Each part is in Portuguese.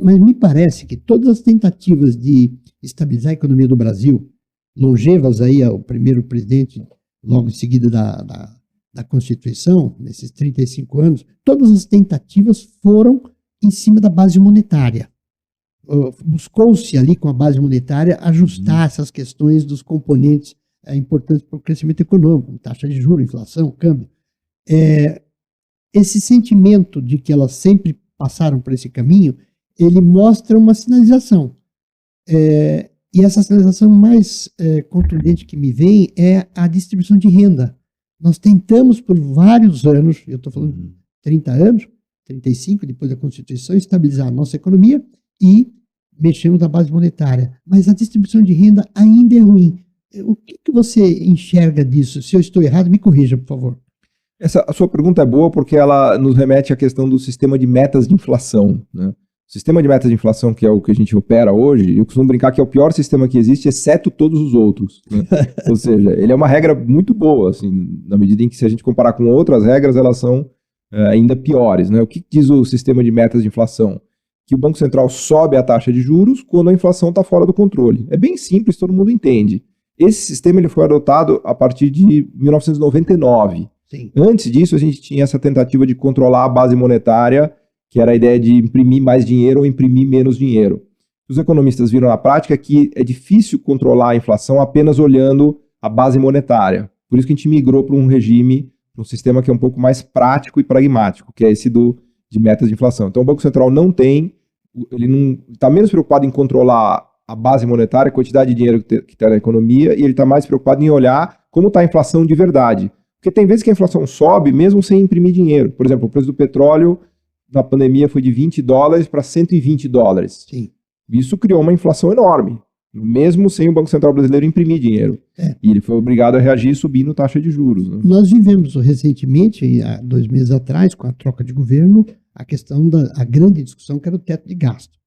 Mas me parece que todas as tentativas de estabilizar a economia do Brasil, longevas aí ao primeiro presidente, logo em seguida da Constituição, nesses 35 anos, todas as tentativas foram em cima da base monetária. Buscou-se ali com a base monetária ajustar essas questões dos componentes importantes para o crescimento econômico, taxa de juros, inflação, câmbio. Esse sentimento de que elas sempre passaram por esse caminho, ele mostra uma sinalização. E essa sinalização mais contundente que me vem é a distribuição de renda. Nós tentamos por vários anos, eu estou falando de 30 anos, 35, depois da Constituição, estabilizar a nossa economia e mexemos na base monetária. Mas a distribuição de renda ainda é ruim. O que você enxerga disso? Se eu estou errado, me corrija, por favor. A sua pergunta é boa porque ela nos remete à questão do sistema de metas de inflação, né? O sistema de metas de inflação, que é o que a gente opera hoje, eu costumo brincar que é o pior sistema que existe, exceto todos os outros, né? Ou seja, ele é uma regra muito boa, assim, na medida em que, se a gente comparar com outras regras, elas são ainda piores, né? O que diz o sistema de metas de inflação? Que o Banco Central sobe a taxa de juros quando a inflação está fora do controle. É bem simples, todo mundo entende. Esse sistema ele foi adotado a partir de 1999. Sim. Antes disso, a gente tinha essa tentativa de controlar a base monetária, que era a ideia de imprimir mais dinheiro ou imprimir menos dinheiro. Os economistas viram na prática que é difícil controlar a inflação apenas olhando a base monetária. Por isso que a gente migrou para um regime, para um sistema que é um pouco mais prático e pragmático, que é esse de metas de inflação. Então o Banco Central ele não está menos preocupado em controlar a base monetária, a quantidade de dinheiro que está na economia, e ele está mais preocupado em olhar como está a inflação de verdade. Porque tem vezes que a inflação sobe mesmo sem imprimir dinheiro. Por exemplo, o preço do petróleo na pandemia foi de $20 para $120. Sim. Isso criou uma inflação enorme, mesmo sem o Banco Central brasileiro imprimir dinheiro. E ele foi obrigado a reagir subindo taxa de juros, né? Nós vivemos recentemente, há 2 meses atrás, com a troca de governo, a questão a grande discussão que era o teto de gasto,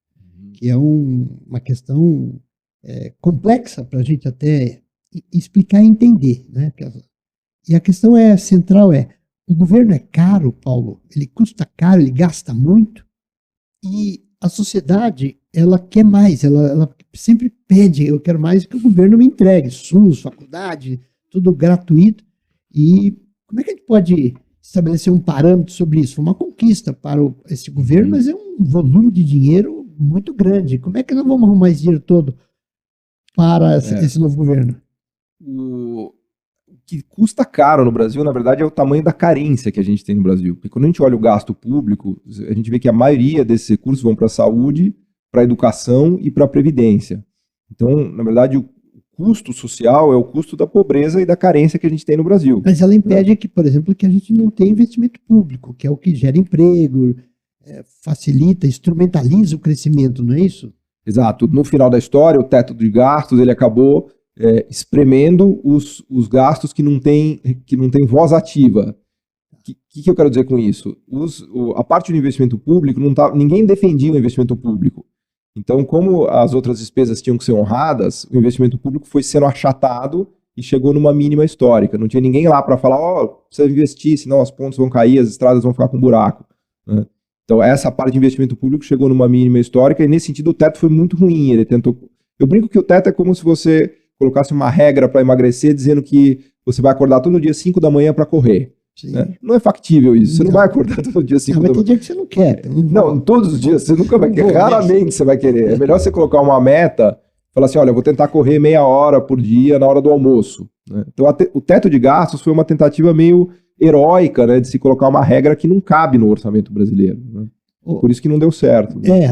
que é uma questão complexa para a gente até explicar e entender, né? E a questão central o governo é caro, Paulo, ele custa caro, ele gasta muito, e a sociedade, ela quer mais, ela sempre pede, eu quero mais que o governo me entregue, SUS, faculdade, tudo gratuito. E como é que a gente pode estabelecer um parâmetro sobre isso? Foi uma conquista para esse governo, mas é um volume de dinheiro muito grande. Como é que nós vamos arrumar esse dinheiro todo para esse novo governo? O que custa caro no Brasil, na verdade, é o tamanho da carência que a gente tem no Brasil. Porque quando a gente olha o gasto público, a gente vê que a maioria desses recursos vão para a saúde, para a educação e para a previdência. Então, na verdade, o custo social é o custo da pobreza e da carência que a gente tem no Brasil. Mas ela impede que, por exemplo, que a gente não tenha investimento público, que é o que gera emprego, facilita, instrumentaliza o crescimento, não é isso? Exato. No final da história, o teto de gastos ele acabou espremendo os gastos que não tem voz ativa. O que eu quero dizer com isso? A parte do investimento público, ninguém defendia o investimento público. Então, como as outras despesas tinham que ser honradas, o investimento público foi sendo achatado e chegou numa mínima histórica. Não tinha ninguém lá para falar, precisa investir, senão as pontes vão cair, as estradas vão ficar com buraco, né? Então, essa parte de investimento público chegou numa mínima histórica e, nesse sentido, o teto foi muito ruim. Eu brinco que o teto é como se você colocasse uma regra para emagrecer, dizendo que você vai acordar todo dia 5 da manhã para correr. Né? Não é factível isso. Você não vai acordar todo dia 5 da manhã. Mas tem dia que você não quer. Não, todos os dias você nunca vai querer. Raramente você vai querer. É melhor você colocar uma meta, falar assim, olha, eu vou tentar correr meia hora por dia na hora do almoço. Né? Então o teto de gastos foi uma tentativa meio heróica, né, de se colocar uma regra que não cabe no orçamento brasileiro. Né? Por isso que não deu certo. Né?